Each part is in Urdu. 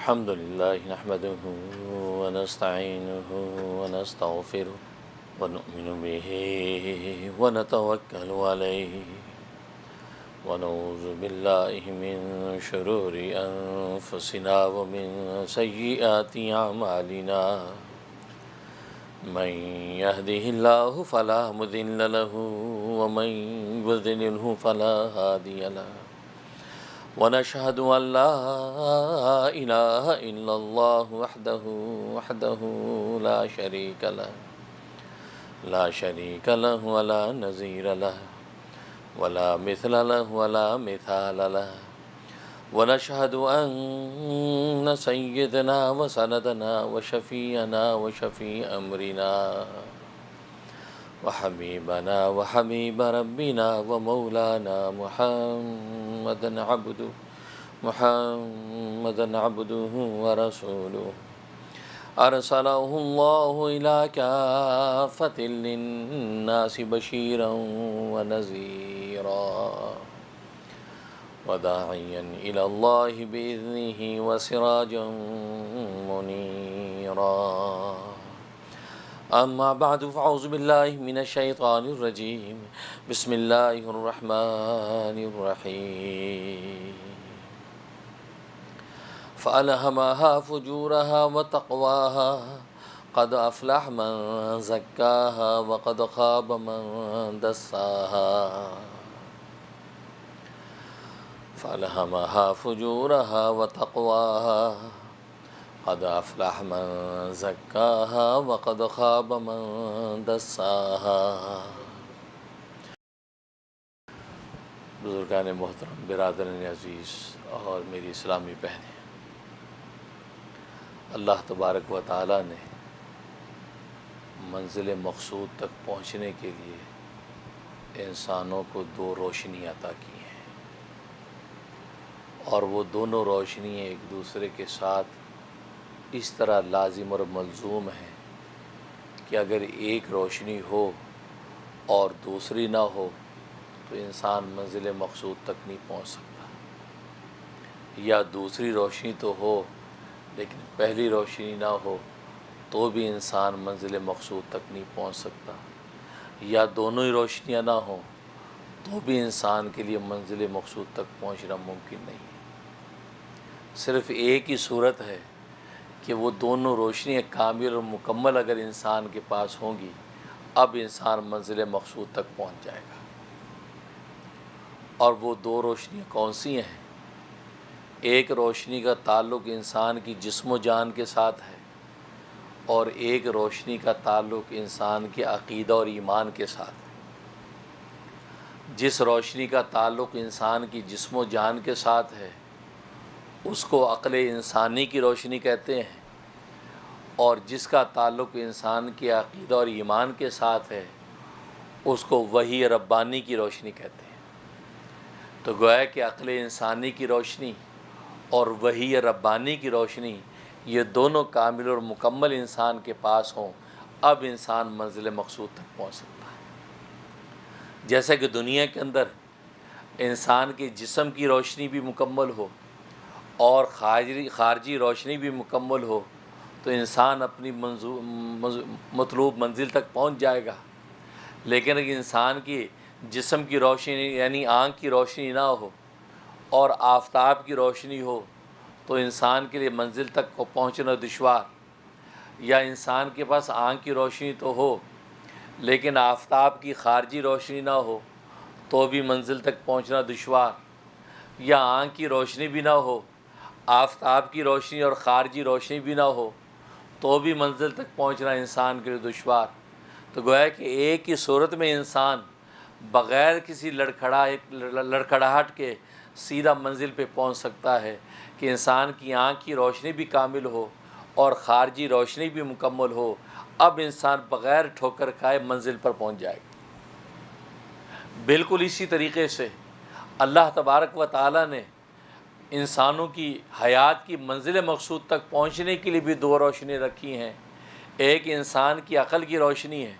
الحمد لله نحمده ونستعينه ونستغفره ونؤمن به ونتوكل عليه ونعوذ بالله من شرور أنفسنا ومن سيئات أعمالنا من يهده الله فلا مضل له ومن يضلله فلا هادي له ونشهد أن لا إله إلا الله وحده لا شريك له ولا نظير له ولا مثل له ولا مثال له ونشهد أن سيدنا وسندنا وشفيعنا وشفيع أمرنا وحبيبنا وحبيب ربنا ومولانا محمدا عبده ورسوله أرسله الله إلى كافة للناس بشيرا ونذيرا وداعيا إلى الله بإذنه وسراجا منيرا أما بعد فأعوذ بالله من الشيطان الرجيم بسم الله الرحمن الرحيم فألهمها فجورها وتقواها قد أفلح من زكاها وقد خاب من دساها فألهمها فجورها وتقواها قد أفلح من زكاها وقد خاب من دساها۔ بزرگان محترم، برادران عزیز اور میری اسلامی بہنیں، اللہ تبارک و تعالیٰ نے منزل مقصود تک پہنچنے کے لیے انسانوں کو دو روشنی عطا کی ہیں، اور وہ دونوں روشنیاں ایک دوسرے کے ساتھ اس طرح لازم اور ملزوم ہیں کہ اگر ایک روشنی ہو اور دوسری نہ ہو تو انسان منزل مقصود تک نہیں پہنچ سکتا، یا دوسری روشنی تو ہو لیکن پہلی روشنی نہ ہو تو بھی انسان منزل مقصود تک نہیں پہنچ سکتا، یا دونوں ہی روشنیاں نہ ہوں تو بھی انسان کے لیے منزل مقصود تک پہنچنا ممکن نہیں ہے۔ صرف ایک ہی صورت ہے کہ وہ دونوں روشنیاں کامل اور مکمل اگر انسان کے پاس ہوں گی، اب انسان منزل مقصود تک پہنچ جائے گا۔ اور وہ دو روشنیاں کون سی ہیں؟ ایک روشنی کا تعلق انسان کی جسم و جان کے ساتھ ہے، اور ایک روشنی کا تعلق انسان کے عقیدہ اور ایمان کے ساتھ ہے۔ جس روشنی کا تعلق انسان کی جسم و جان کے ساتھ ہے اس کو عقل انسانی کی روشنی کہتے ہیں، اور جس کا تعلق انسان کے عقیدہ اور ایمان کے ساتھ ہے اس کو وحی ربانی کی روشنی کہتے ہیں۔ تو گویا کہ عقل انسانی کی روشنی اور وحی ربانی کی روشنی، یہ دونوں کامل اور مکمل انسان کے پاس ہوں، اب انسان منزل مقصود تک پہنچ سکتا ہے۔ جیسا کہ دنیا کے اندر انسان کے جسم کی روشنی بھی مکمل ہو اور خارجی روشنی بھی مکمل ہو تو انسان اپنی مطلوب منزل تک پہنچ جائے گا، لیکن اگر انسان کی جسم کی روشنی یعنی آنکھ کی روشنی نہ ہو اور آفتاب کی روشنی ہو تو انسان کے لیے منزل تک کو پہنچنا دشوار، یا انسان کے پاس آنکھ کی روشنی تو ہو لیکن آفتاب کی خارجی روشنی نہ ہو تو بھی منزل تک پہنچنا دشوار، یا آنکھ کی روشنی بھی نہ ہو، آفتاب کی روشنی اور خارجی روشنی بھی نہ ہو تو بھی منزل تک پہنچنا انسان کے لیے دشوار۔ تو گویا کہ ایک ہی صورت میں انسان بغیر کسی لڑکھڑاہٹ کے سیدھا منزل پہ پہنچ سکتا ہے کہ انسان کی آنکھ کی روشنی بھی کامل ہو اور خارجی روشنی بھی مکمل ہو، اب انسان بغیر ٹھوکر کھائے منزل پر پہنچ جائے گا۔ بالکل اسی طریقے سے اللہ تبارک و تعالیٰ نے انسانوں کی حیات کی منزل مقصود تک پہنچنے کے لیے بھی دو روشنی رکھی ہیں، ایک انسان کی عقل کی روشنی ہے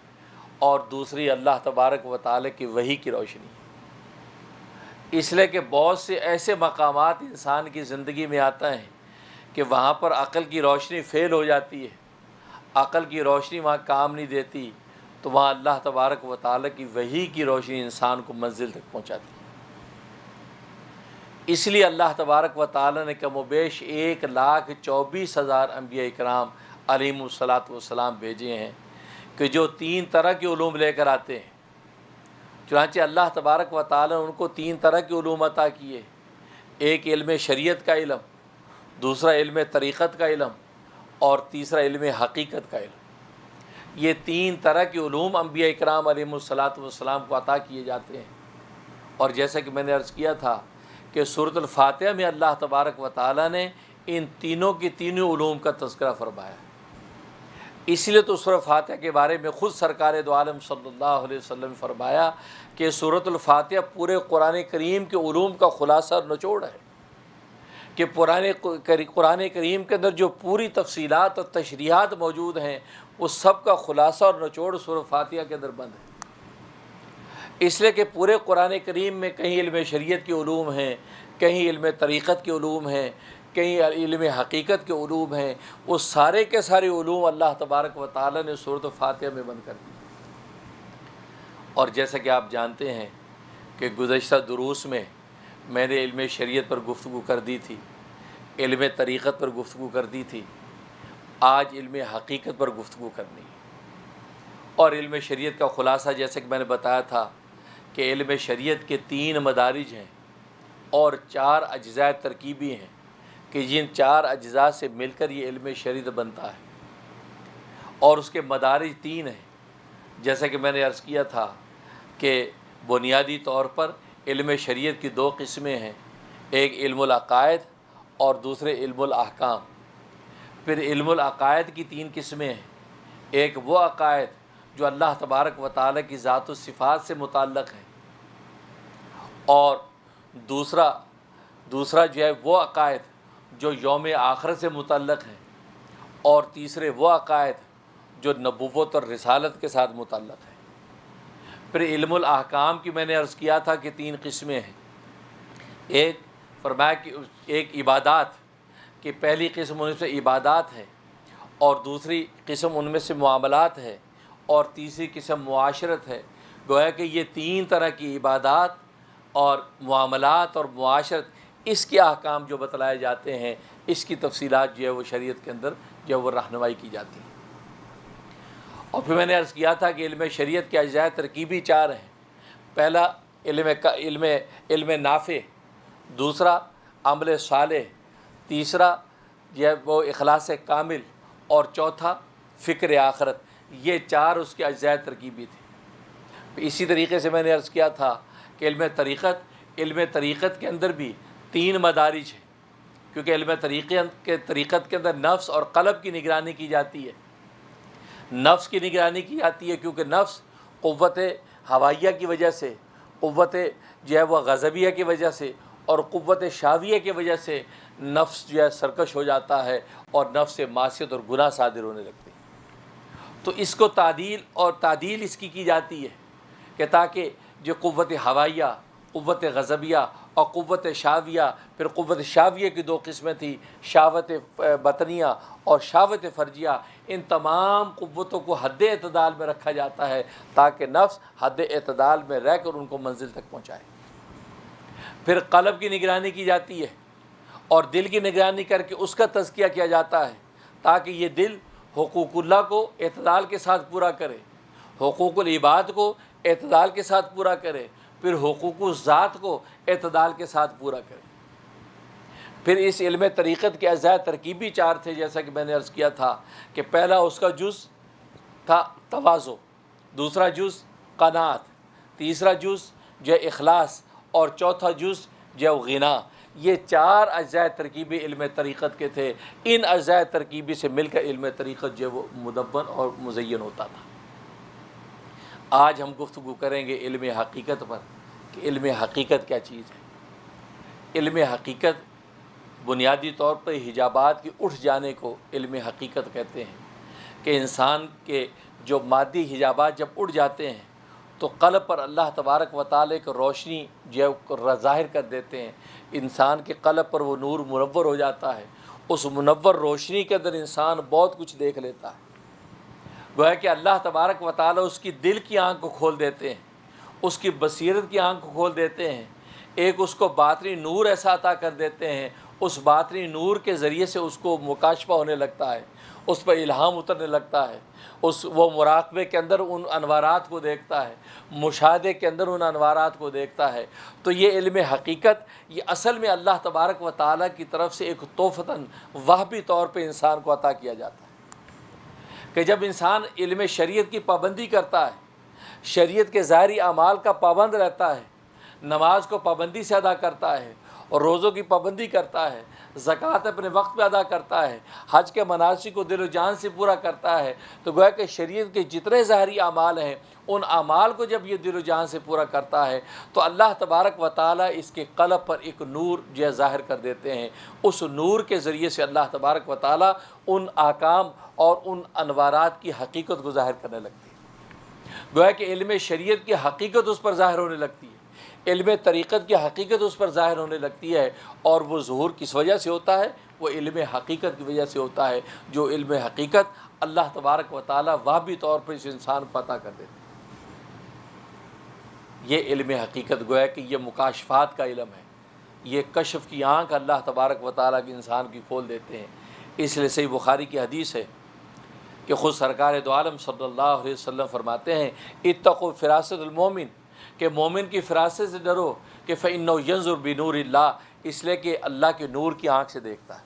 اور دوسری اللہ تبارک و تعالیٰ کی وحی کی روشنی۔ اس لیے کہ بہت سے ایسے مقامات انسان کی زندگی میں آتا ہے کہ وہاں پر عقل کی روشنی فیل ہو جاتی ہے، عقل کی روشنی وہاں کام نہیں دیتی، تو وہاں اللہ تبارک و تعالیٰ کی وحی کی روشنی انسان کو منزل تک پہنچاتی ہے۔ اس لیے اللہ تبارک و تعالیٰ نے کم و بیش 1,24,000 انبیاء اکرام علیہم الصلاۃ والسلام بھیجے ہیں کہ جو 3 طرح کے علوم لے کر آتے ہیں۔ چنانچہ اللہ تبارک و تعالیٰ نے ان کو 3 طرح کے علوم عطا کیے، ایک علم شریعت کا علم، دوسرا علم طریقت کا علم، اور تیسرا علم حقیقت کا علم۔ یہ 3 طرح کے علوم انبیاء اکرام علیہم الصلاۃ والسلام کو عطا کیے جاتے ہیں۔ اور جیسا کہ میں نے عرض کیا تھا کہ سورۃ الفاتحہ میں اللہ تبارک و تعالیٰ نے ان تینوں کی تینوں علوم کا تذکرہ فرمایا۔ اس لیے تو سورۃ فاتحہ کے بارے میں خود سرکار دو عالم صلی اللہ علیہ وسلم نے فرمایا کہ سورۃ الفاتحہ پورے قرآن کریم کے علوم کا خلاصہ اور نچوڑ ہے، کہ قرآن کریم کے اندر جو پوری تفصیلات اور تشریحات موجود ہیں وہ سب کا خلاصہ اور نچوڑ سورۃ فاتحہ کے اندر بند ہے۔ اس لیے کہ پورے قرآن کریم میں کہیں علم شریعت کے علوم ہیں، کہیں علم طریقت کے علوم ہیں، کہیں علم حقیقت کے علوم ہیں، وہ سارے کے سارے علوم اللہ تبارک و تعالیٰ نے سورۃ فاتحہ میں بند کر دیے۔ اور جیسا کہ آپ جانتے ہیں کہ گزشتہ دروس میں نے علم شریعت پر گفتگو کر دی تھی، علم طریقت پر گفتگو کر دی تھی، آج علم حقیقت پر گفتگو کرنی ہے۔ اور علم شریعت کا خلاصہ جیسا کہ میں نے بتایا تھا کہ علم شریعت کے 3 مدارج ہیں اور 4 اجزاء ترکیبی ہیں کہ جن 4 اجزاء سے مل کر یہ علم شریعت بنتا ہے، اور اس کے مدارج 3 ہیں۔ جیسا کہ میں نے عرض کیا تھا کہ بنیادی طور پر علم شریعت کی 2 قسمیں ہیں، ایک علم العقائد اور دوسرے علم الاحکام۔ پھر علم العقائد کی 3 قسمیں ہیں، ایک وہ عقائد جو اللہ تبارک و تعالیٰ کی ذات و صفات سے متعلق ہے، اور دوسرا جو ہے وہ عقائد جو یوم آخرت سے متعلق ہیں، اور تیسرے وہ عقائد جو نبوت اور رسالت کے ساتھ متعلق ہے۔ پھر علم الاحکام کی میں نے عرض کیا تھا کہ 3 قسمیں ہیں، ایک فرمایا کہ ایک عبادات کہ پہلی قسم ان میں سے عبادات ہے، اور دوسری قسم ان میں سے معاملات ہے، اور تیسری قسم معاشرت ہے۔ گویا کہ یہ 3 طرح کی عبادات اور معاملات اور معاشرت، اس کے احکام جو بتلائے جاتے ہیں، اس کی تفصیلات جو ہے وہ شریعت کے اندر جو ہے وہ رہنمائی کی جاتی ہے۔ اور پھر میں نے عرض کیا تھا کہ علم شریعت کے اجزاء ترکیبی 4 ہیں، پہلا علم نافع، دوسرا عمل صالح، تیسرا جو ہے وہ اخلاص کامل، اور چوتھا فکر آخرت۔ یہ 4 اس کے اجزاء ترکیبی تھے۔ اسی طریقے سے میں نے عرض کیا تھا کہ علم طریقت کے اندر بھی 3 مدارج ہیں، کیونکہ علم طریقت کے اندر نفس اور قلب کی نگرانی کی جاتی ہے۔ نفس کی نگرانی کی جاتی ہے کیونکہ نفس قوت ہوائیہ کی وجہ سے، قوت جو ہے وہ غضبیہ کی وجہ سے، اور قوت شاویہ کی وجہ سے نفس جو ہے سرکش ہو جاتا ہے اور نفس سے معصیت اور گناہ صادر ہونے لگتے ہیں۔ تو اس کو تعدیل اس کی جاتی ہے کہ تاکہ جو قوت ہوائیہ، قوت غضبیہ اور قوت شاویہ، پھر قوت شاویہ کی 2 قسمیں تھیں، شہوت بطنیہ اور شہوت فرجیہ، ان تمام قوتوں کو حد اعتدال میں رکھا جاتا ہے تاکہ نفس حد اعتدال میں رہ کر ان کو منزل تک پہنچائے۔ پھر قلب کی نگرانی کی جاتی ہے اور دل کی نگرانی کر کے اس کا تزکیہ کیا جاتا ہے تاکہ یہ دل حقوق اللہ کو اعتدال کے ساتھ پورا کرے، حقوق العباد کو اعتدال کے ساتھ پورا کرے، پھر حقوق الذات کو اعتدال کے ساتھ پورا کرے۔ پھر اس علم طریقت کے اجزاء ترکیبی 4 تھے، جیسا کہ میں نے عرض کیا تھا کہ پہلا اس کا جز تھا تواضع، دوسرا جز قناعت، تیسرا جز جو ہے اخلاص، اور چوتھا جز جو ہے غنا۔ یہ 4 اجزاء ترکیبی علم طریقت کے تھے۔ ان اجزاء ترکیبی سے مل کر علم طریقت جو ہے وہ مدون اور مزین ہوتا تھا۔ آج ہم گفتگو کریں گے علم حقیقت پر کہ علم حقیقت کیا چیز ہے۔ علم حقیقت بنیادی طور پر حجابات کی اٹھ جانے کو علم حقیقت کہتے ہیں، کہ انسان کے جو مادی حجابات جب اٹھ جاتے ہیں تو قلب پر اللہ تبارک و تعالیٰ کی روشنی جو ہے ظاہر کر دیتے ہیں، انسان کے قلب پر وہ نور منور ہو جاتا ہے، اس منور روشنی کے اندر انسان بہت کچھ دیکھ لیتا ہے۔ گویا کہ اللہ تبارک و تعالیٰ اس کی دل کی آنکھ کو کھول دیتے ہیں، اس کی بصیرت کی آنکھ کو کھول دیتے ہیں، ایک اس کو باطنی نور ایسا عطا کر دیتے ہیں، اس باطنی نور کے ذریعے سے اس کو مکاشفہ ہونے لگتا ہے، اس پر الہام اترنے لگتا ہے، وہ مراقبے کے اندر ان انوارات کو دیکھتا ہے، مشاہدے کے اندر ان انوارات کو دیکھتا ہے۔ تو یہ علم حقیقت یہ اصل میں اللہ تبارک و تعالیٰ کی طرف سے ایک تحفتاً وہبی طور پہ انسان کو عطا کیا جاتا ہے کہ جب انسان علم شریعت کی پابندی کرتا ہے، شریعت کے ظاہری اعمال کا پابند رہتا ہے، نماز کو پابندی سے ادا کرتا ہے اور روزوں کی پابندی کرتا ہے، زکوٰۃ اپنے وقت پہ ادا کرتا ہے، حج کے مناسک کو دل و جان سے پورا کرتا ہے، تو گویا کہ شریعت کے جتنے ظاہری اعمال ہیں ان اعمال کو جب یہ دل و جان سے پورا کرتا ہے تو اللہ تبارک و تعالیٰ اس کے قلب پر ایک نور جو ہے ظاہر کر دیتے ہیں۔ اس نور کے ذریعے سے اللہ تبارک و تعالیٰ ان احکام اور ان انوارات کی حقیقت کو ظاہر کرنے لگتی ہے۔ گویا کہ علم شریعت کی حقیقت اس پر ظاہر ہونے لگتی ہے، علم طریقت کی حقیقت اس پر ظاہر ہونے لگتی ہے، اور وہ ظہور کس وجہ سے ہوتا ہے؟ وہ علم حقیقت کی وجہ سے ہوتا ہے، جو علم حقیقت اللہ تبارک و تعالیٰ واہبی طور پر اس انسان کو عطا کر دیتے ہیں۔ یہ علم حقیقت گویا کہ یہ مکاشفات کا علم ہے، یہ کشف کی آنکھ اللہ تبارک و تعالیٰ کے انسان کی کھول دیتے ہیں۔ اس لیے صحیح بخاری کی حدیث ہے کہ خود سرکار دو عالم صلی اللہ علیہ وسلم فرماتے ہیں اتقوا فراست المومن، کہ مومن کی فراست سے ڈرو، کہ فإنہ ینظر بنور اللہ، اس لیے کہ اللہ کے نور کی آنکھ سے دیکھتا ہے۔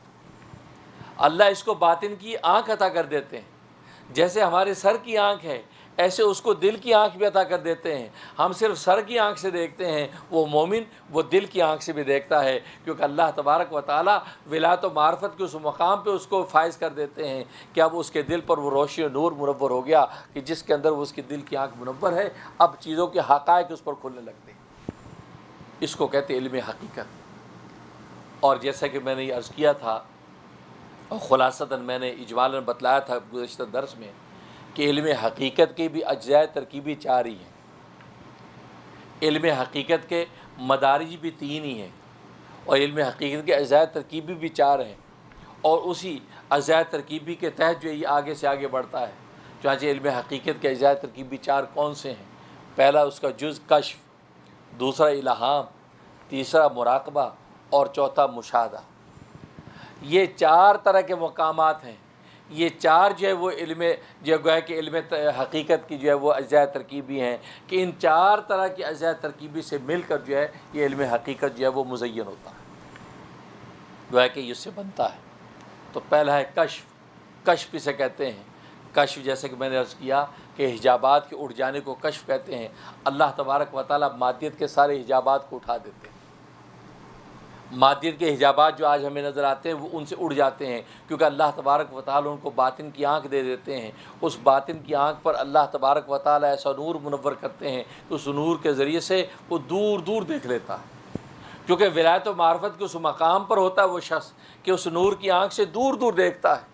اللہ اس کو باطن کی آنکھ عطا کر دیتے ہیں، جیسے ہمارے سر کی آنکھ ہے ایسے اس کو دل کی آنکھ بھی عطا کر دیتے ہیں۔ ہم صرف سر کی آنکھ سے دیکھتے ہیں، وہ مومن وہ دل کی آنکھ سے بھی دیکھتا ہے، کیونکہ اللہ تبارک و تعالیٰ ولایت و معرفت کے اس مقام پہ اس کو فائز کر دیتے ہیں کہ اب اس کے دل پر وہ روشنی و نور منور ہو گیا کہ جس کے اندر اس کی دل کی آنکھ منور ہے، اب چیزوں کے حقائق اس پر کھلنے لگتے ہیں۔ اس کو کہتے ہیں علم حقیقت۔ اور جیسا کہ میں نے یہ عرض کیا تھا اور خلاصتاً میں نے اجمالاً بتلایا تھا گزشتہ درس میں کہ علم حقیقت کے بھی اجزاء ترکیبی 4 ہی ہیں۔ علم حقیقت کے مدارج بھی 3 ہی ہیں، اور علم حقیقت کے اجزاء ترکیبی بھی 4 ہیں، اور اسی اجزاء ترکیبی کے تحت جو یہ آگے سے آگے بڑھتا ہے۔ چنانچہ علم حقیقت کے اجزاء ترکیبی 4 کون سے ہیں؟ پہلا اس کا جز کشف، دوسرا الہام، تیسرا مراقبہ اور چوتھا مشاہدہ۔ یہ 4 طرح کے مقامات ہیں، یہ 4 جو ہے وہ علم جو گویا کہ علم حقیقت کی جو ہے وہ اجزاء ترکیبی ہیں، کہ ان 4 طرح کی اجزاء ترکیبی سے مل کر جو ہے یہ علم حقیقت جو ہے وہ مزین ہوتا ہے، گویا کہ اس سے بنتا ہے۔ تو پہلا ہے کشف، کشف اسے کہتے ہیں۔ کشف جیسے کہ میں نے عرض کیا کہ حجابات کے اٹھ جانے کو کشف کہتے ہیں۔ اللہ تبارک و تعالیٰ مادیت کے سارے حجابات کو اٹھا دیتے ہیں، مادیت کے حجابات جو آج ہمیں نظر آتے ہیں وہ ان سے اڑ جاتے ہیں، کیونکہ اللہ تبارک و تعالیٰ ان کو باطن کی آنکھ دے دیتے ہیں۔ اس باطن کی آنکھ پر اللہ تبارک و تعالیٰ ایسا نور منور کرتے ہیں کہ اس نور کے ذریعے سے وہ دور دور دیکھ لیتا ہے، کیونکہ ولایت و معرفت کے اس مقام پر ہوتا ہے وہ شخص کہ اس نور کی آنکھ سے دور دور دیکھتا ہے۔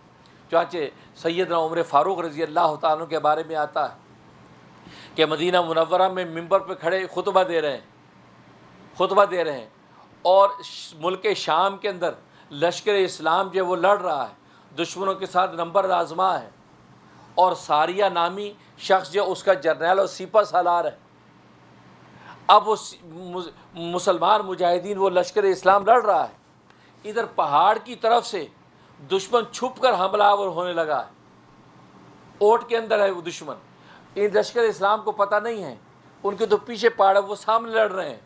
چنانچہ سیدنا عمر فاروق رضی اللہ تعالیٰ عنہ کے بارے میں آتا ہے کہ مدینہ منورہ میں ممبر پہ کھڑے خطبہ دے رہے ہیں، اور ملک شام کے اندر لشکر اسلام جو ہے وہ لڑ رہا ہے، دشمنوں کے ساتھ نمبر آزما ہے، اور ساریہ نامی شخص جو اس کا جرنیل اور سپہ سالار ہے۔ اب وہ مسلمان مجاہدین وہ لشکر اسلام لڑ رہا ہے، ادھر پہاڑ کی طرف سے دشمن چھپ کر حملہ آور ہونے لگا ہے، اوٹ کے اندر ہے وہ دشمن، ان لشکر اسلام کو پتہ نہیں ہے، ان کے تو پیچھے پہاڑ ہے، وہ سامنے لڑ رہے ہیں۔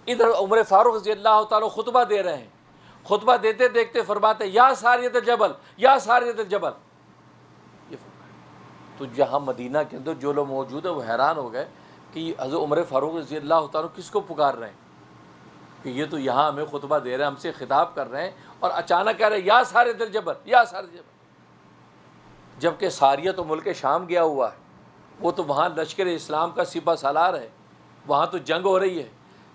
ادھر عمر فاروق رضی اللہ تعالیٰ خطبہ دے رہے ہیں، خطبہ دیتے دیکھتے فرماتے یا ساریت الجبل یا ساریت الجبل، یہ فرمایا۔ تو جہاں مدینہ کے اندر جو لوگ موجود ہیں وہ حیران ہو گئے کہ حضرت عمر فاروق رضی اللہ تعالیٰ کس کو پکار رہے ہیں، کہ یہ تو یہاں ہمیں خطبہ دے رہے ہیں، ہم سے خطاب کر رہے ہیں، اور اچانک کہہ رہے ہیں یا ساریت الجبل یا ساریت الجبل، جبکہ ساریہ تو ملک شام گیا ہوا ہے، وہ تو وہاں لشکر اسلام کا سپہ سالار ہے، وہاں تو جنگ ہو رہی ہے،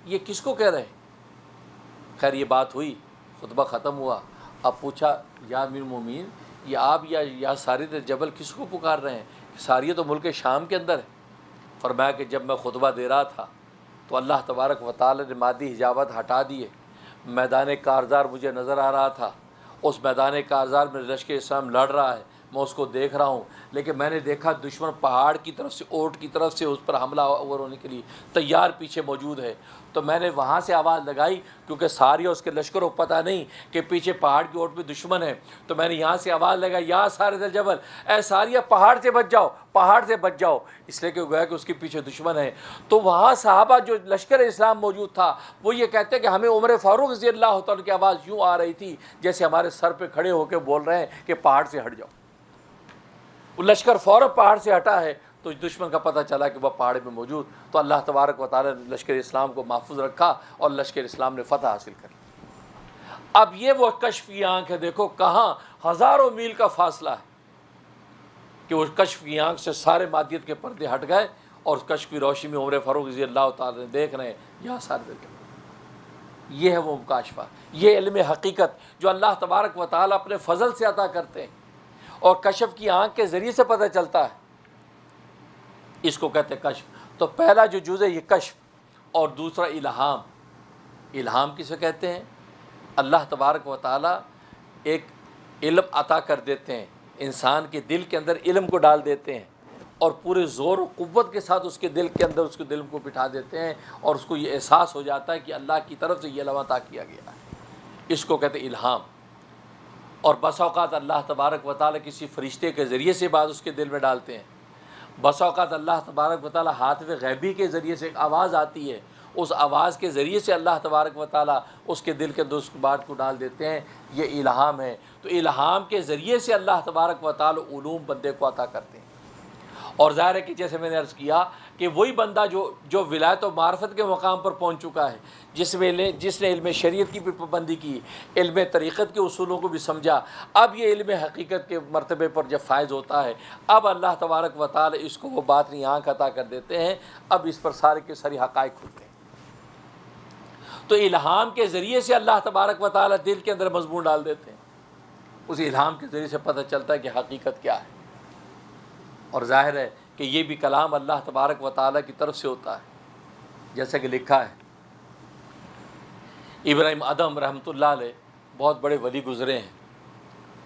یہ کس کو کہہ رہے ہیں؟ خیر یہ بات ہوئی، خطبہ ختم ہوا، اب پوچھا یا امیر المومنین یہ آپ یا ساریت الجبل کس کو پکار رہے ہیں؟ ساریہ تو ملک شام کے اندر ہے۔ فرمایا کہ جب میں خطبہ دے رہا تھا تو اللہ تبارک و تعالی نے مادی حجابات ہٹا دیے، میدان کارزار مجھے نظر آ رہا تھا، اس میدان کارزار میں لشکر اسلام لڑ رہا ہے، میں اس کو دیکھ رہا ہوں، لیکن میں نے دیکھا دشمن پہاڑ کی طرف سے، اوٹ کی طرف سے اس پر حملہ آور ہونے کے لیے تیار پیچھے موجود ہے۔ تو میں نے وہاں سے آواز لگائی، کیونکہ سارے اس کے لشکر کو پتہ نہیں کہ پیچھے پہاڑ کی اوٹ پہ دشمن ہے، تو میں نے یہاں سے آواز لگائی، یا سارے الجبل، اے ساریہ پہاڑ سے بچ جاؤ، پہاڑ سے بچ جاؤ، اس لیے کہ گویا کہ اس کے پیچھے دشمن ہے۔ تو وہاں صحابہ جو لشکر اسلام موجود تھا وہ یہ کہتے ہیں کہ ہمیں عمر فاروق رضی اللہ تعالیٰ کی آواز یوں آ رہی تھی جیسے ہمارے سر پہ کھڑے ہو کے بول رہے ہیں کہ پہاڑ سے ہٹ جاؤ۔ وہ لشکر فوراً پہاڑ سے ہٹا ہے تو دشمن کا پتہ چلا کہ وہ پہاڑ میں موجود، تو اللہ تبارک و تعالیٰ نے لشکر اسلام کو محفوظ رکھا اور لشکر اسلام نے فتح حاصل کر لی۔ اب یہ وہ کشف کی آنکھ ہے، دیکھو کہاں ہزاروں میل کا فاصلہ ہے کہ وہ کشف کی آنکھ سے سارے مادیت کے پردے ہٹ گئے، اور اس کشف کی روشنی میں عمر فاروق رضی اللہ تعالیٰ نے دیکھ رہے ہیں یہاں سارے۔ یہ ہے وہ مکاشفہ، یہ علم حقیقت جو اللہ تبارک و تعالیٰ اپنے فضل سے عطا کرتے ہیں، اور کشف کی آنکھ کے ذریعے سے پتہ چلتا ہے، اس کو کہتے ہیں کشف۔ تو پہلا جو جز ہے یہ کشف، اور دوسرا الہام۔ الہام کسے کہتے ہیں؟ اللہ تبارک و تعالیٰ ایک علم عطا کر دیتے ہیں، انسان کے دل کے اندر علم کو ڈال دیتے ہیں، اور پورے زور و قوت کے ساتھ اس کے دل کے اندر اس کے دل کو بٹھا دیتے ہیں، اور اس کو یہ احساس ہو جاتا ہے کہ اللہ کی طرف سے یہ علم عطا کیا گیا ہے۔ اس کو کہتے ہیں الہام۔ اور بس اوقات اللہ تبارک و تعالیٰ کسی فرشتے کے ذریعے سے بات اس کے دل میں ڈالتے ہیں، بس اوقات اللہ تبارک و تعالیٰ ہاتف غیبی کے ذریعے سے ایک آواز آتی ہے، اس آواز کے ذریعے سے اللہ تبارک و تعالیٰ اس کے دل کے اندر اس بات کو ڈال دیتے ہیں۔ یہ الہام ہے۔ تو الہام کے ذریعے سے اللہ تبارک و تعالیٰ علوم بندے کو عطا کرتے ہیں۔ اور ظاہر ہے کہ جیسے میں نے عرض کیا کہ وہی بندہ جو ولایت و معرفت کے مقام پر پہنچ چکا ہے، جس نے علم شریعت کی بھی پابندی کی، علم طریقت کے اصولوں کو بھی سمجھا، اب یہ علم حقیقت کے مرتبے پر جب فائز ہوتا ہے، اب اللہ تبارک و تعالی اس کو وہ باطنی آنکھ عطا کر دیتے ہیں، اب اس پر سارے کے ساری حقائق کھلتے ہیں۔ تو الہام کے ذریعے سے اللہ تبارک و تعالی دل کے اندر مضمون ڈال دیتے ہیں، اس الہام کے ذریعے سے پتہ چلتا ہے کہ حقیقت کیا ہے۔ اور ظاہر ہے کہ یہ بھی کلام اللہ تبارک و تعالیٰ کی طرف سے ہوتا ہے، جیسا کہ لکھا ہے ابراہیم ادم رحمۃ اللہ علیہ بہت بڑے ولی گزرے ہیں،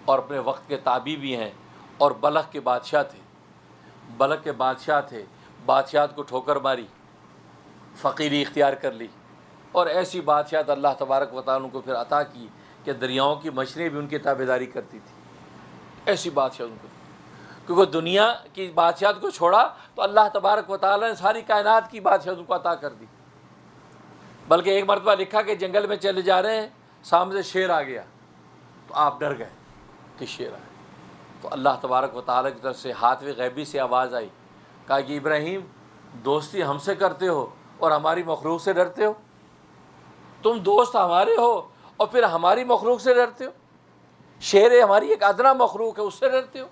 اور اپنے وقت کے تابعی بھی ہیں، اور بلخ کے بادشاہ تھے، بلخ کے بادشاہ تھے، بادشاہت کو ٹھوکر ماری، فقیری اختیار کر لی، اور ایسی بادشاہت اللہ تبارک و تعالیٰ کو پھر عطا کی کہ دریاؤں کی مچھلیاں بھی ان کی تابعداری کرتی تھی، ایسی بادشاہ ان کو، کیونکہ دنیا کی بادشاہت کو چھوڑا تو اللہ تبارک و تعالیٰ نے ساری کائنات کی بادشاہت ان کو عطا کر دی۔ بلکہ ایک مرتبہ لکھا کہ جنگل میں چلے جا رہے ہیں، سامنے سے شیر آ گیا تو آپ ڈر گئے کہ شیر آئے، تو اللہ تبارک و تعالیٰ کی طرف سے ہاتف غیبی سے آواز آئی، کہا کہ ابراہیم دوستی ہم سے کرتے ہو اور ہماری مخلوق سے ڈرتے ہو؟ تم دوست ہمارے ہو اور پھر ہماری مخلوق سے ڈرتے ہو؟ شیر ہماری ایک ادنا مخلوق ہے، اس سے ڈرتے ہو؟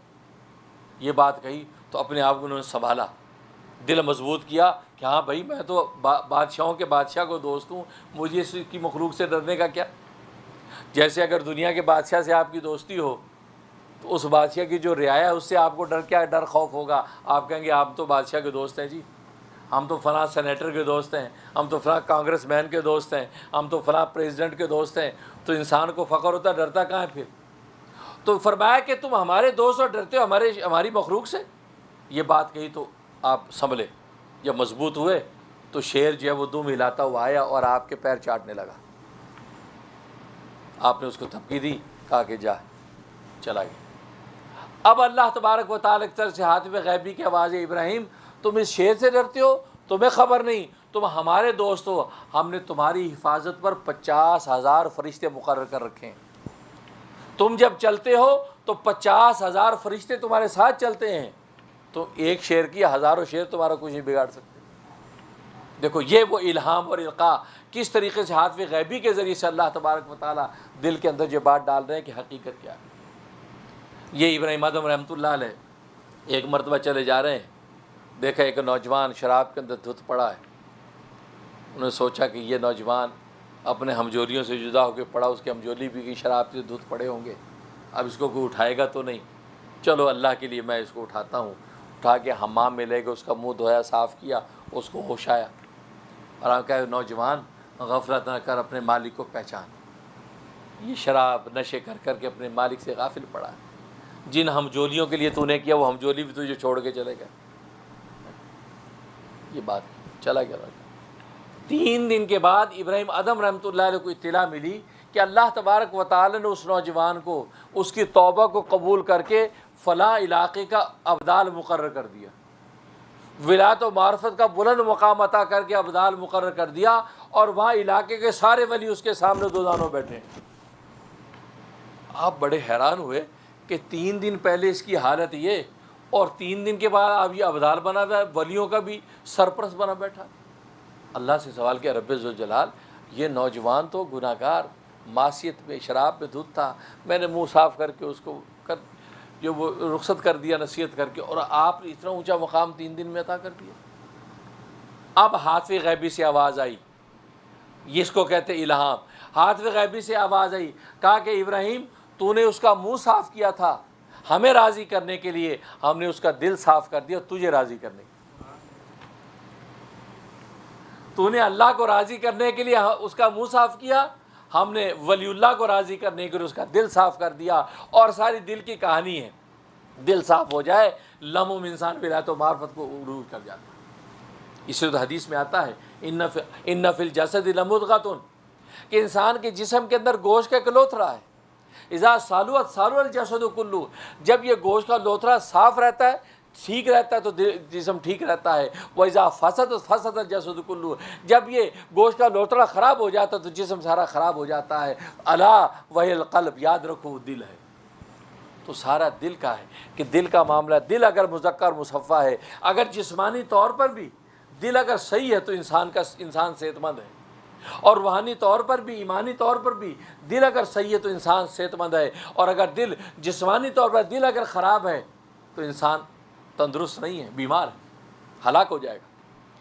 یہ بات کہی تو اپنے آپ کو انہوں نے سنبھالا، دل مضبوط کیا کہ ہاں بھائی میں تو بادشاہوں کے بادشاہ کو دوست ہوں، مجھے اس کی مخلوق سے ڈرنے کا کیا۔ جیسے اگر دنیا کے بادشاہ سے آپ کی دوستی ہو تو اس بادشاہ کی جو رعایا ہے اس سے آپ کو ڈر خوف ہوگا، آپ کہیں گے آپ تو بادشاہ کے دوست ہیں جی، ہم تو فلاں سینیٹر کے دوست ہیں، ہم تو فلاں کانگریس مین کے دوست ہیں، ہم تو فلاں پریزیڈنٹ کے دوست ہیں، تو انسان کو فخر ہوتا ہے، ڈرتا کہاں ہے پھر؟ تو فرمایا کہ تم ہمارے دوست اور ڈرتے ہو ہماری مخلوق سے۔ یہ بات کہی تو آپ سنبھلے، جب مضبوط ہوئے تو شیر جو ہے وہ دم ہلاتا ہوا آیا اور آپ کے پیر چاٹنے لگا۔ آپ نے اس کو دھمکی دی، کہا کہ جا، چلا گیا۔ اب اللہ تبارک و تعالیٰ کی طرف سے ہاتف غیبی کی آواز ہے، ابراہیم تم اس شیر سے ڈرتے ہو؟ تمہیں خبر نہیں، تم ہمارے دوست ہو، ہم نے تمہاری حفاظت پر 50,000 فرشتے مقرر کر رکھے ہیں، تم جب چلتے ہو تو 50,000 فرشتے تمہارے ساتھ چلتے ہیں، تو ایک شیر کی ہزاروں شیر تمہارا کچھ نہیں بگاڑ سکتے۔ دیکھو یہ وہ الہام اور القاء کس طریقے سے ہاتف غیبی کے ذریعے سے اللہ تبارک و تعالیٰ دل کے اندر جو بات ڈال رہے ہیں کہ حقیقت کیا ہے۔ یہ ابراہیم ادم رحمۃ اللہ علیہ ایک مرتبہ چلے جا رہے ہیں، دیکھا ایک نوجوان شراب کے اندر دھت پڑا ہے، انہوں نے سوچا کہ یہ نوجوان اپنے ہمجولیوں سے جدا ہو کے پڑا، اس کے ہمجولی بھی کی شراب سے دھت پڑے ہوں گے، اب اس کو کوئی اٹھائے گا تو نہیں، چلو اللہ کے لیے میں اس کو اٹھاتا ہوں۔ اٹھا کے حمام میں لے کے اس کا منہ دھویا، صاف کیا، اس کو ہوش آیا، اور آپ کہا نوجوان غفلت نہ کر، اپنے مالک کو پہچان۔ یہ شراب نشے کر کر کے اپنے مالک سے غافل پڑا ہے۔ جن ہمجولیوں کے لیے تو نے کیا وہ ہمجولی بھی تجھے چھوڑ کے چلے گئے۔ یہ بات چلا گیا۔ 3 دن کے بعد ابراہیم ادم رحمۃ اللہ علیہ کو اطلاع ملی کہ اللہ تبارک و تعالی نے اس نوجوان کو اس کی توبہ کو قبول کر کے فلاں علاقے کا ابدال مقرر کر دیا، ولایت و معرفت کا بلند مقام عطا کر کے ابدال مقرر کر دیا، اور وہاں علاقے کے سارے ولی اس کے سامنے دوزانوں بیٹھے۔ آپ بڑے حیران ہوئے کہ 3 دن پہلے اس کی حالت یہ، اور 3 دن کے بعد اب یہ ابدال بنا ہوا ہے، ولیوں کا بھی سرپرست بنا بیٹھا۔ اللہ سے سوال کیا، رب ذوالجلال یہ نوجوان تو گناہ گار، معصیت میں، شراب میں دھت تھا، میں نے منہ صاف کر کے اس کو جو وہ رخصت کر دیا نصیحت کر کے، اور آپ نے اتنا اونچا مقام 3 دن میں عطا کر دیا۔ اب ہاتف غیبی سے آواز آئی، اس کو کہتے الہام۔ ہاتف غیبی سے آواز آئی، کہا کہ ابراہیم تو نے اس کا منہ صاف کیا تھا ہمیں راضی کرنے کے لیے، ہم نے اس کا دل صاف کر دیا تجھے راضی کرنے کے لیے۔ تو نے اللہ کو راضی کرنے کے لیے اس کا منہ صاف کیا، ہم نے ولی اللہ کو راضی کرنے کے لیے اس کا دل صاف کر دیا۔ اور ساری دل کی کہانی ہے، دل صاف ہو جائے لمحوں میں انسان ولایت و معرفت کو عروج کر جاتا ہے۔ اس سے تو حدیث میں آتا ہے ان فی الجسد لمضغۃ، کہ انسان کے جسم کے اندر گوشت کا ایک لوتھڑا ہے، اذا صلحت صلح الجسد کلہ، جب یہ گوشت کا لوتھڑا صاف رہتا ہے، ٹھیک رہتا ہے تو جسم ٹھیک رہتا ہے، وَإِذَا فَسَدَتْ فَسَدَ الْجَسَدُ كُلُّهُ، جب یہ گوشت کا لوتھڑا خراب ہو جاتا ہے تو جسم سارا خراب ہو جاتا ہے۔ الا وہی القلب، یاد رکھو وہ دل ہے۔ تو سارا دل کا ہے کہ دل کا معاملہ، دل اگر مزکر مصفہ ہے، اگر جسمانی طور پر بھی دل اگر صحیح ہے تو انسان صحت مند ہے، اور روحانی طور پر بھی، ایمانی طور پر بھی دل اگر صحیح ہے تو انسان صحت مند ہے، اور اگر دل جسمانی طور پر دل اگر خراب ہے تو انسان تندرست نہیں ہے، بیمار ہے، ہلاک ہو جائے گا۔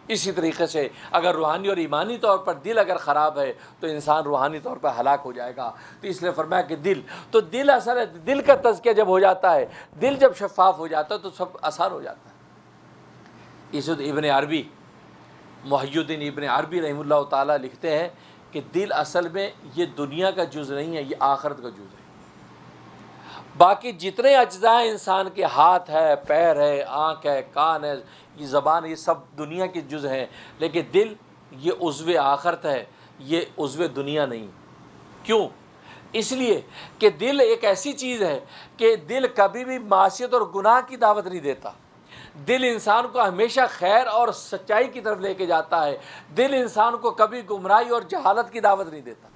اسی طریقے سے اگر روحانی اور ایمانی طور پر دل اگر خراب ہے تو انسان روحانی طور پر ہلاک ہو جائے گا۔ تو اس لیے فرمایا کہ دل اصل ہے، دل کا تزکیہ جب ہو جاتا ہے، دل جب شفاف ہو جاتا ہے تو سب آسان ہو جاتا ہے۔ اس ابن عربی، محی الدین ابن عربی رحمہ اللہ تعالیٰ لکھتے ہیں کہ دل اصل میں یہ دنیا کا جز نہیں ہے، یہ آخرت کا جز ہے۔ باقی جتنے اجزاء انسان کے، ہاتھ ہے، پیر ہے، آنکھ ہے، کان ہے، یہ زبان ہے، یہ سب دنیا کے جز ہیں، لیکن دل یہ عضو آخرت ہے، یہ عضو دنیا نہیں۔ کیوں؟ اس لیے کہ دل ایک ایسی چیز ہے کہ دل کبھی بھی معصیت اور گناہ کی دعوت نہیں دیتا۔ دل انسان کو ہمیشہ خیر اور سچائی کی طرف لے کے جاتا ہے۔ دل انسان کو کبھی گمراہی اور جہالت کی دعوت نہیں دیتا۔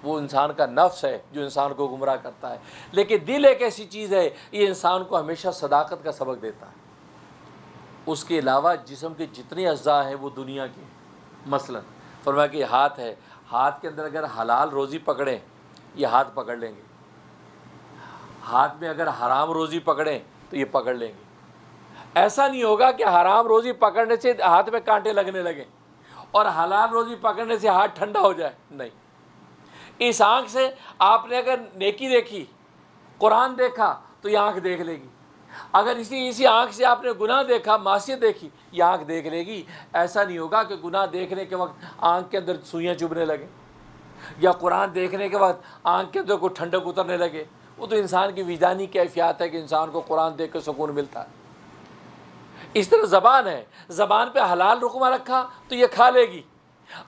وہ انسان کا نفس ہے جو انسان کو گمراہ کرتا ہے، لیکن دل ایک ایسی چیز ہے، یہ انسان کو ہمیشہ صداقت کا سبق دیتا ہے۔ اس کے علاوہ جسم کے جتنے اجزاء ہیں وہ دنیا کے ہیں۔ مثلا فرمایا کہ ہاتھ ہے، ہاتھ کے اندر اگر حلال روزی پکڑیں یہ ہاتھ پکڑ لیں گے، ہاتھ میں اگر حرام روزی پکڑیں تو یہ پکڑ لیں گے۔ ایسا نہیں ہوگا کہ حرام روزی پکڑنے سے ہاتھ میں کانٹے لگنے لگیں اور حلال روزی پکڑنے سے ہاتھ ٹھنڈا ہو جائے، نہیں۔ اس آنکھ سے آپ نے اگر نیکی دیکھی، قرآن دیکھا تو یہ آنکھ دیکھ لے گی، اگر اسی آنکھ سے آپ نے گناہ دیکھا، معصیت دیکھی، یہ آنکھ دیکھ لے گی۔ ایسا نہیں ہوگا کہ گناہ دیکھنے کے وقت آنکھ کے اندر سوئیاں چبھنے لگیں، یا قرآن دیکھنے کے وقت آنکھ کے اندر کوئی ٹھنڈک اترنے لگے۔ وہ تو انسان کی وجدانی کیفیات ہے کہ انسان کو قرآن دیکھ کے سکون ملتا ہے۔ اس طرح زبان ہے، زبان پہ حلال رقمہ رکھا تو یہ کھا لے گی،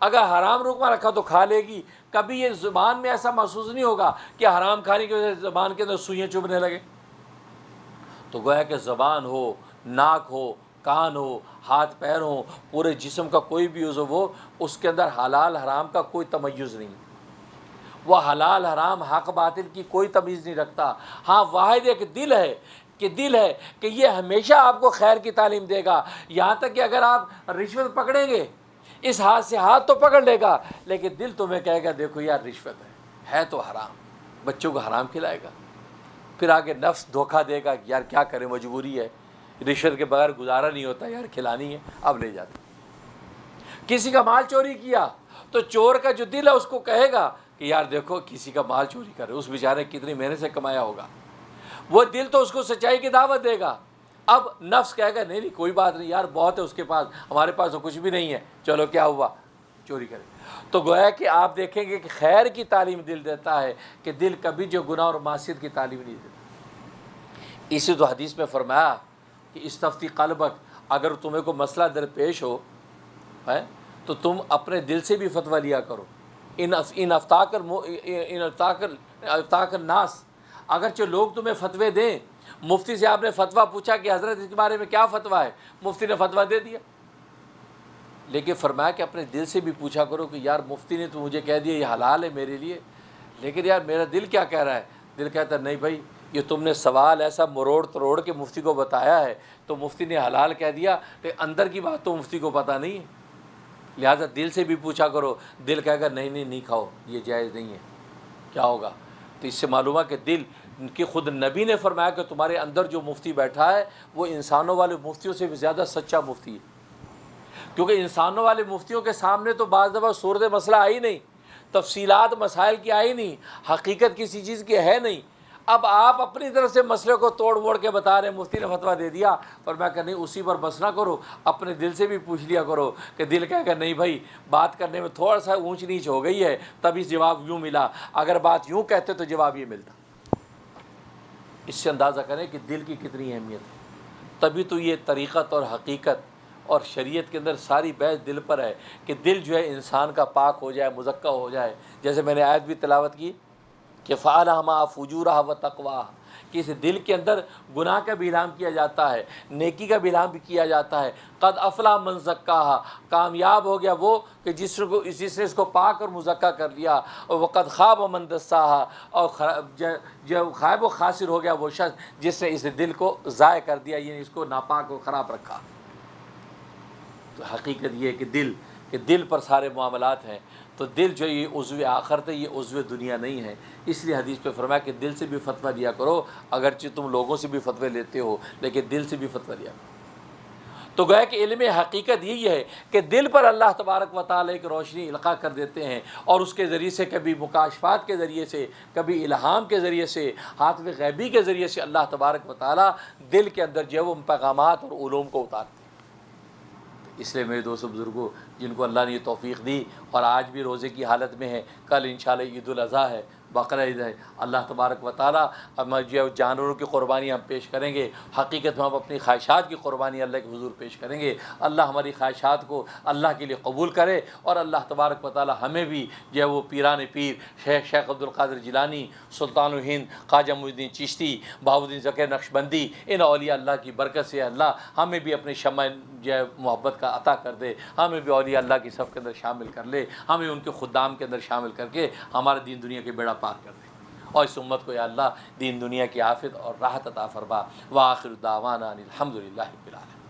اگر حرام رقمہ رکھا تو کھا لے گی۔ کبھی یہ زبان میں ایسا محسوس نہیں ہوگا کہ حرام کھانے کی وجہ سے زبان کے اندر سوئیاں چبھنے لگے۔ تو گویا کہ زبان ہو، ناک ہو، کان ہو، ہاتھ پیر ہو، پورے جسم کا کوئی بھی عضو ہو، اس کے اندر حلال حرام کا کوئی تمیز نہیں، وہ حلال حرام حق باطل کی کوئی تمیز نہیں رکھتا۔ ہاں واحد ایک دل ہے کہ یہ ہمیشہ آپ کو خیر کی تعلیم دے گا، یہاں تک کہ اگر آپ رشوت پکڑیں گے اس ہاتھ سے، ہاتھ تو پکڑ لے گا لیکن دل تمہیں کہے گا دیکھو یار رشوت ہے تو حرام، بچوں کو حرام کھلائے گا، پھر آگے نفس دھوکہ دے گا کہ یار کیا کریں، مجبوری ہے، رشوت کے بغیر گزارا نہیں ہوتا، یار کھلانی ہے، اب لے جاتے۔ کسی کا مال چوری کیا تو چور کا جو دل ہے اس کو کہے گا کہ یار دیکھو کسی کا مال چوری کرے، اس بیچارے کتنی محنت سے کمایا ہوگا، وہ دل تو اس کو سچائی کی دعوت دے گا۔ اب نفس کہے گا نہیں کوئی بات نہیں یار، بہت ہے اس کے پاس، ہمارے پاس تو کچھ بھی نہیں ہے، چلو کیا ہوا، چوری کرے. تو گویا کہ آپ دیکھیں گے کہ خیر کی تعلیم دل دیتا ہے کہ دل کبھی جو گناہ اور معصیت کی تعلیم نہیں دیتا. اسی تو حدیث میں فرمایا کہ استفتی قلبک، اگر تمہیں کو مسئلہ درپیش ہو ہے تو تم اپنے دل سے بھی فتویٰ لیا کرو. ان افتاک الناس، اگرچہ لوگ تمہیں فتوے دیں. مفتی سے آپ نے فتویٰ پوچھا کہ حضرت اس کے بارے میں کیا فتویٰ ہے، مفتی نے فتویٰ دے دیا. لیکن فرمایا کہ اپنے دل سے بھی پوچھا کرو کہ یار مفتی نے تو مجھے کہہ دیا یہ حلال ہے میرے لیے، لیکن یار میرا دل کیا کہہ رہا ہے. دل کہتا ہے نہیں بھائی، یہ تم نے سوال ایسا مروڑ تروڑ کے مفتی کو بتایا ہے تو مفتی نے حلال کہہ دیا، لیکن اندر کی بات تو مفتی کو پتہ نہیں ہے. لہٰذا دل سے بھی پوچھا کرو. دل کہے گا نہیں کھاؤ، یہ جائز نہیں ہے، کیا ہوگا. تو اس سے معلوم ہے کہ دل کہ خود نبی نے فرمایا کہ تمہارے اندر جو مفتی بیٹھا ہے وہ انسانوں والے مفتیوں سے بھی زیادہ سچا مفتی ہے. کیونکہ انسانوں والے مفتیوں کے سامنے تو بعض دفعہ صورت مسئلہ آئی نہیں، تفصیلات مسائل کی آئی نہیں، حقیقت کسی چیز کی ہے نہیں. اب آپ اپنی طرف سے مسئلے کو توڑ موڑ کے بتا رہے ہیں، مفتی نے فتویٰ دے دیا. پر میں کہ نہیں، اسی پر بس نہ کرو، اپنے دل سے بھی پوچھ لیا کرو کہ دل کہے گا نہیں بھائی بات کرنے میں تھوڑا سا اونچ نیچ ہو گئی ہے تبھی جواب یوں ملا، اگر بات یوں کہتے تو جواب یہ ملتا. اس سے اندازہ کریں کہ دل کی کتنی اہمیت ہے. تبھی تو یہ طریقت اور حقیقت اور شریعت کے اندر ساری بحث دل پر ہے کہ دل جو ہے انسان کا پاک ہو جائے، مزکہ ہو جائے. جیسے میں نے آیت بھی تلاوت کی کہ فَعَلَهَا فُجُورَهَا وَتَقْوَاهَا، کہ اس دل کے اندر گناہ کا بھی اعلان کیا جاتا ہے، نیکی کا بھی اعلان بھی کیا جاتا ہے. قد افلح من زکاها، کامیاب ہو گیا وہ کہ جس نے اس کو پاک اور مزکہ کر لیا. اور وقد خاب من دساها، اور جو خائب و خاسر ہو گیا وہ شخص جس نے اس دل کو ضائع کر دیا، یعنی اس کو ناپاک و خراب رکھا. تو حقیقت یہ ہے کہ دل پر سارے معاملات ہیں. تو دل جو یہ عضو آخرت ہے، یہ عضو دنیا نہیں ہے. اس لیے حدیث پہ فرمایا کہ دل سے بھی فتویٰ لیا کرو، اگرچہ تم لوگوں سے بھی فتوے لیتے ہو لیکن دل سے بھی فتویٰ لیا کرو. تو گویا کہ علم حقیقت یہی ہے کہ دل پر اللہ تبارک و تعالیٰ ایک روشنی القاء کر دیتے ہیں، اور اس کے ذریعے سے کبھی مکاشفات کے ذریعے سے، کبھی الہام کے ذریعے سے، حاطب غیبی کے ذریعے سے اللہ تبارک و تعالیٰ دل کے اندر جو ہے وہ پیغامات اور علوم کو اتارتے ہیں. اس لیے میرے دوستوں بزرگوں، جن کو اللہ نے یہ توفیق دی اور آج بھی روزے کی حالت میں ہے، کل انشاءاللہ عید الاضحیٰ ہے، بقرہ عید ہے، اللہ تبارک و تعالیٰ ہم جو جانوروں کی قربانی ہم پیش کریں گے، حقیقت میں ہم اپنی خواہشات کی قربانی اللہ کے حضور پیش کریں گے. اللہ ہماری خواہشات کو اللہ کے لیے قبول کرے، اور اللہ تبارک و تعالیٰ ہمیں بھی جو ہے وہ پیران پیر شیخ عبد القادر جیلانی، سلطان الہند خواجہ معین الدین چشتی، بہاؤالدین ذکر نقشبندی، ان اولیاء اللہ کی برکت سے اللہ ہمیں بھی اپنے شمع جو ہے محبت کا عطا کر دے، ہمیں بھی اولیاء اللہ کی صف کے اندر شامل کر لے، ہمیں ان کے خدام کے اندر شامل کر کے ہمارے دین دنیا کے بیڑا پار کر دے، اور اس امت کو یا اللہ دین دنیا کی عافیت اور راحت عطا فرما. وآخر دعوانا ان الحمد للہ رب العالمین.